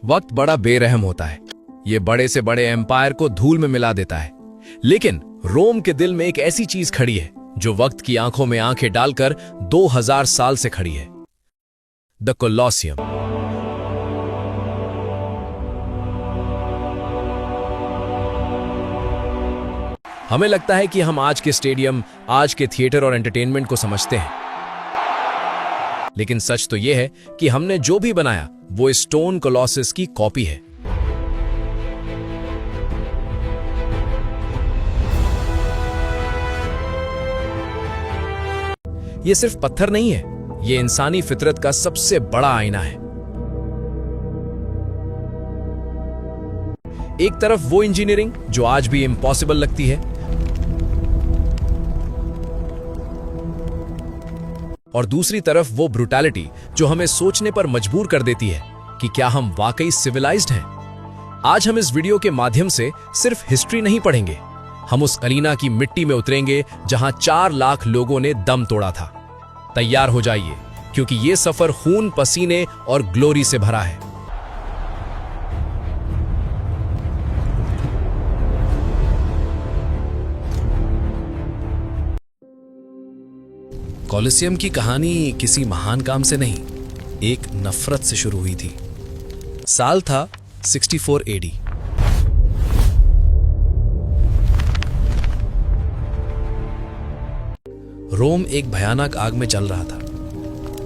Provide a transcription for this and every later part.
वक्त बड़ा बेरहम होता है। ये बड़े से बड़े एम्पायर को धूल में मिला देता है। लेकिन रोम के दिल में एक ऐसी चीज खड़ी है जो वक्त की आंखों में आंखें डालकर 2000 साल से खड़ी है। The Colosseum. हमें लगता है कि हम आज के स्टेडियम, आज के थिएटर और एंटरटेनमेंट को समझते हैं, लेकिन सच तो यह है कि हमने जो भी बनाया वो स्टोन कोलोसस की कॉपी है। ये सिर्फ पत्थर नहीं है, ये इंसानी फितरत का सबसे बड़ा आईना है। एक तरफ वो इंजीनियरिंग जो आज भी इम्पॉसिबल लगती है, और दूसरी तरफ वो ब्रूटैलिटी जो हमें सोचने पर मजबूर कर देती है कि क्या हम वाकई सिविलाइज्ड हैं। आज हम इस वीडियो के माध्यम से सिर्फ हिस्ट्री नहीं पढ़ेंगे, हम उस अरीना की मिट्टी में उतरेंगे जहां 4 लाख लोगों ने दम तोड़ा था। तैयार हो जाइए, क्योंकि ये सफर खून, पसीने और ग्लोरी से भरा है। कोलोसियम की कहानी किसी महान काम से नहीं, एक नफरत से शुरू हुई थी। साल था 64 AD। रोम एक भयानक आग में जल रहा था।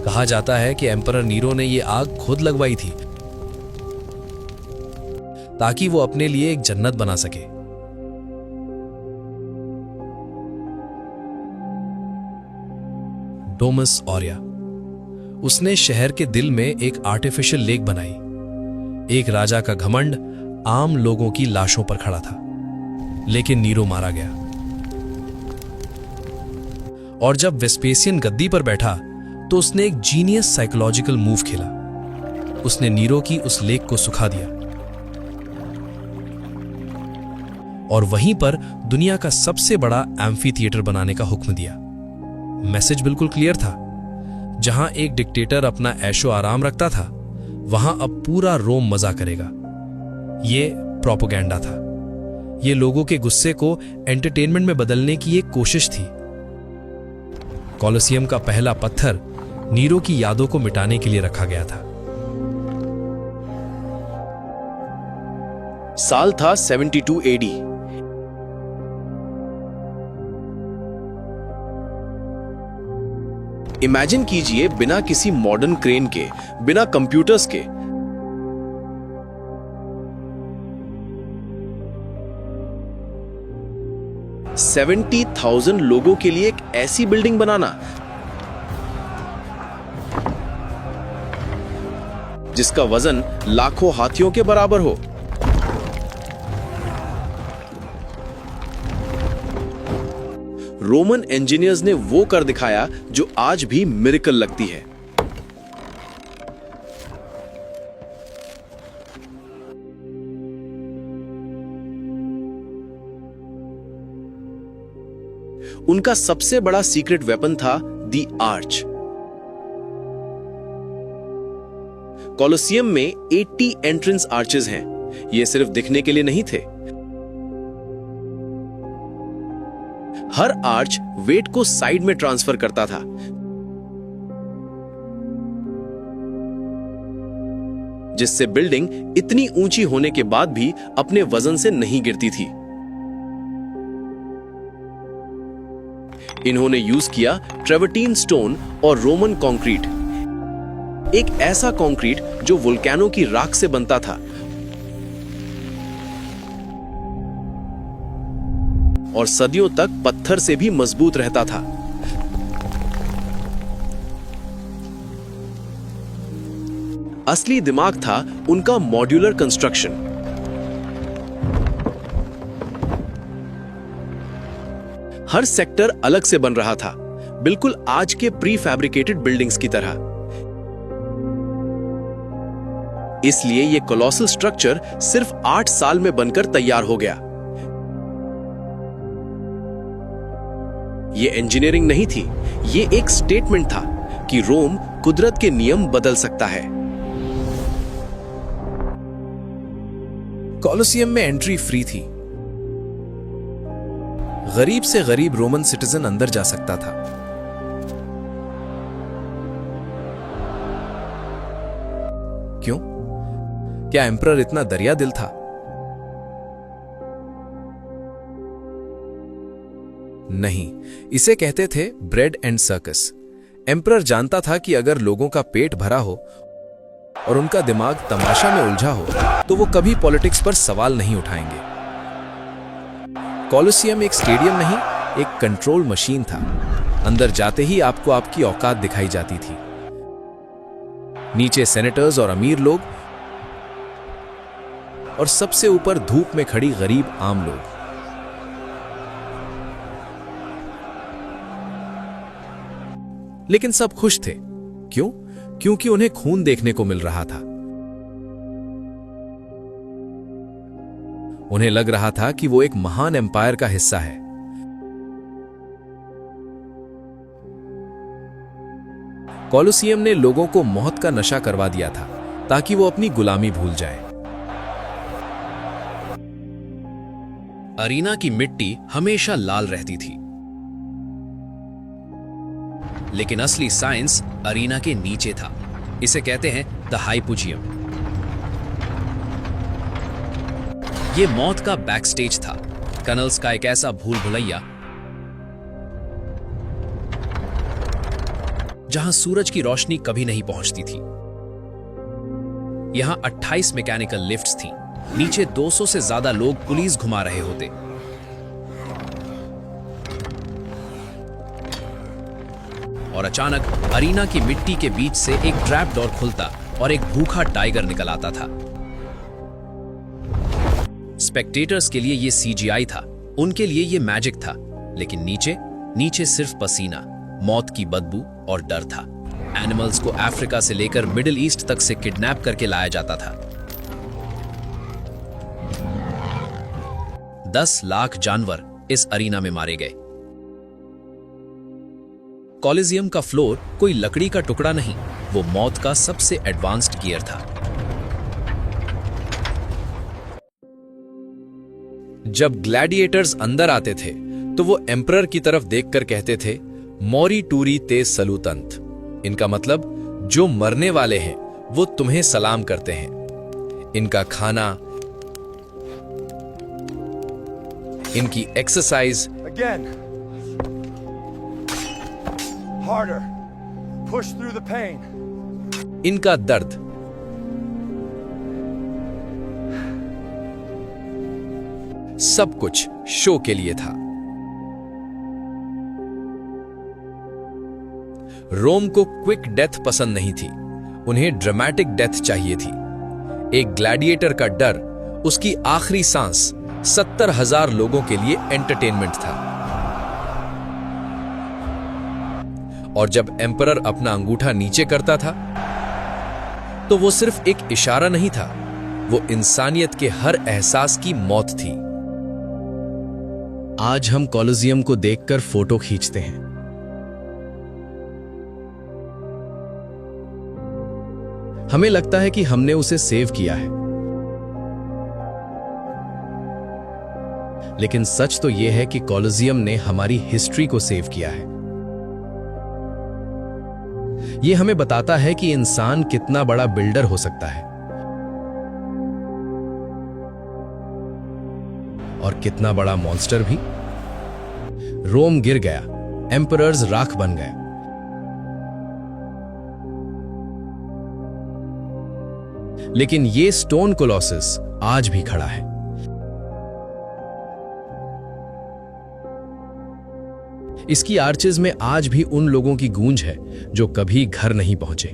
कहा जाता है कि एम्परर नीरो ने यह आग खुद लगवाई थी ताकि वो अपने लिए एक जन्नत बना सके। डोमस ऑरिया, उसने शहर के दिल में एक आर्टिफिशियल लेक बनाई। एक राजा का घमंड आम लोगों की लाशों पर खड़ा था, लेकिन नीरो मारा गया। और जब वेस्पेसियन गद्दी पर बैठा तो उसने एक जीनियस साइकोलॉजिकल मूव खेला। उसने नीरो की उस लेक को सुखा दिया और वहीं पर दुनिया का सबसे बड़ा एम्फी थिएटर बनाने का हुक्म दिया। मैसेज बिल्कुल क्लियर था। जहां एक डिक्टेटर अपना ऐशो आराम रखता था, वहां अब पूरा रोम मजा करेगा। यह प्रोपेगेंडा था। यह लोगों के गुस्से को एंटरटेनमेंट में बदलने की एक कोशिश थी। कोलोसियम का पहला पत्थर नीरो की यादों को मिटाने के लिए रखा गया था। साल था 72 AD। इमेजिन कीजिए, बिना किसी मॉडर्न क्रेन के, बिना कंप्यूटर्स के, $70,000 लोगों के लिए एक ऐसी बिल्डिंग बनाना जिसका वजन लाखों हाथियों के बराबर हो। रोमन इंजीनियर्स ने वो कर दिखाया जो आज भी मिरेकल लगती है। उनका सबसे बड़ा सीक्रेट वेपन था दी आर्च। कोलोसियम में 80 एंट्रेंस आर्चेस हैं। ये सिर्फ दिखने के लिए नहीं थे। हर आर्च वेट को साइड में ट्रांसफर करता था, जिससे बिल्डिंग इतनी ऊंची होने के बाद भी अपने वजन से नहीं गिरती थी। इन्होंने यूज किया ट्रेवर्टीन स्टोन और रोमन कंक्रीट, एक ऐसा कंक्रीट जो वोल्केनो की राख से बनता था और सदियों तक पत्थर से भी मजबूत रहता था। असली दिमाग था उनका मॉड्यूलर कंस्ट्रक्शन। हर सेक्टर अलग से बन रहा था, बिल्कुल आज के प्री फैब्रिकेटेड बिल्डिंग्स की तरह। इसलिए यह कोलोसल स्ट्रक्चर सिर्फ 8 साल में बनकर तैयार हो गया। यह इंजीनियरिंग नहीं थी, यह एक स्टेटमेंट था कि रोम कुदरत के नियम बदल सकता है। कॉलोसियम में एंट्री फ्री थी। गरीब से गरीब रोमन सिटीजन अंदर जा सकता था। क्यों? क्या एम्परर इतना दरिया दिल था? नहीं, इसे कहते थे ब्रेड एंड सर्कस। एम्परर जानता था कि अगर लोगों का पेट भरा हो और उनका दिमाग तमाशा में उलझा हो तो वो कभी पॉलिटिक्स पर सवाल नहीं उठाएंगे। कॉलोसियम एक स्टेडियम नहीं, एक कंट्रोल मशीन था। अंदर जाते ही आपको आपकी औकात दिखाई जाती थी। नीचे सेनेटर्स और अमीर लोग, और सबसे ऊपर धूप में खड़ी गरीब आम लोग। लेकिन सब खुश थे। क्यों? क्योंकि उन्हें खून देखने को मिल रहा था। उन्हें लग रहा था कि वो एक महान एम्पायर का हिस्सा है। कॉलोसियम ने लोगों को मौत का नशा करवा दिया था ताकि वो अपनी गुलामी भूल जाए। अरीना की मिट्टी हमेशा लाल रहती थी, लेकिन असली साइंस अरीना के नीचे था। इसे कहते हैं द हाइपोजियम। ये मौत का बैकस्टेज था, कनल्स का एक ऐसा भूल भुलैया जहां सूरज की रोशनी कभी नहीं पहुंचती थी। यहां 28 मैकेनिकल लिफ्ट्स थीं। नीचे 200 से ज्यादा लोग पुलिस घुमा रहे होते। और अचानक अरीना की मिट्टी के बीच से एक ट्रैप डोर खुलता और एक भूखा टाइगर निकल आता था। स्पेक्टेटर्स के लिए ये सीजीआई था, उनके लिए ये मैजिक था। लेकिन नीचे सिर्फ पसीना, मौत की बदबू और डर था। एनिमल्स को अफ्रीका से लेकर मिडिल ईस्ट तक से किडनैप करके लाया जाता था। 10 लाख जानवर इस अरीना में मारे गए। कॉलिजियम का फ्लोर कोई लकड़ी का टुकड़ा नहीं, वो मौत का सबसे एडवांस्ड गियर था। जब ग्लैडिएटर्स अंदर आते थे तो वो एम्परर की तरफ देखकर कहते थे, मोरी टूरी ते सलूतंत। इनका मतलब, जो मरने वाले हैं वो तुम्हें सलाम करते हैं। इनका खाना, इनकी exercise, harder. Push through the pain. इनका दर्द, सब कुछ शो के लिए था। रोम को क्विक डेथ पसंद नहीं थी, उन्हें ड्रामेटिक डेथ चाहिए थी। एक ग्लैडिएटर का डर, उसकी आखिरी सांस 70,000 लोगों के लिए एंटरटेनमेंट था। और जब एम्परर अपना अंगूठा नीचे करता था तो वो सिर्फ एक इशारा नहीं था, वो इंसानियत के हर एहसास की मौत थी। आज हम कॉलोजियम को देखकर फोटो खींचते हैं, हमें लगता है कि हमने उसे सेव किया है। लेकिन सच तो यह है कि कॉलोजियम ने हमारी हिस्ट्री को सेव किया है। यह हमें बताता है कि इंसान कितना बड़ा बिल्डर हो सकता है और कितना बड़ा मॉन्स्टर भी। रोम गिर गया, एम्परर्स राख बन गए, लेकिन ये स्टोन कोलोसस आज भी खड़ा है। इसकी आर्चेज में आज भी उन लोगों की गूंज है जो कभी घर नहीं पहुंचे।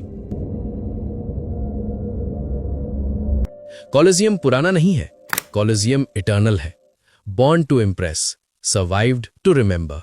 कॉलोजियम पुराना नहीं है, कॉलोजियम इटर्नल है। Born to impress, survived to remember.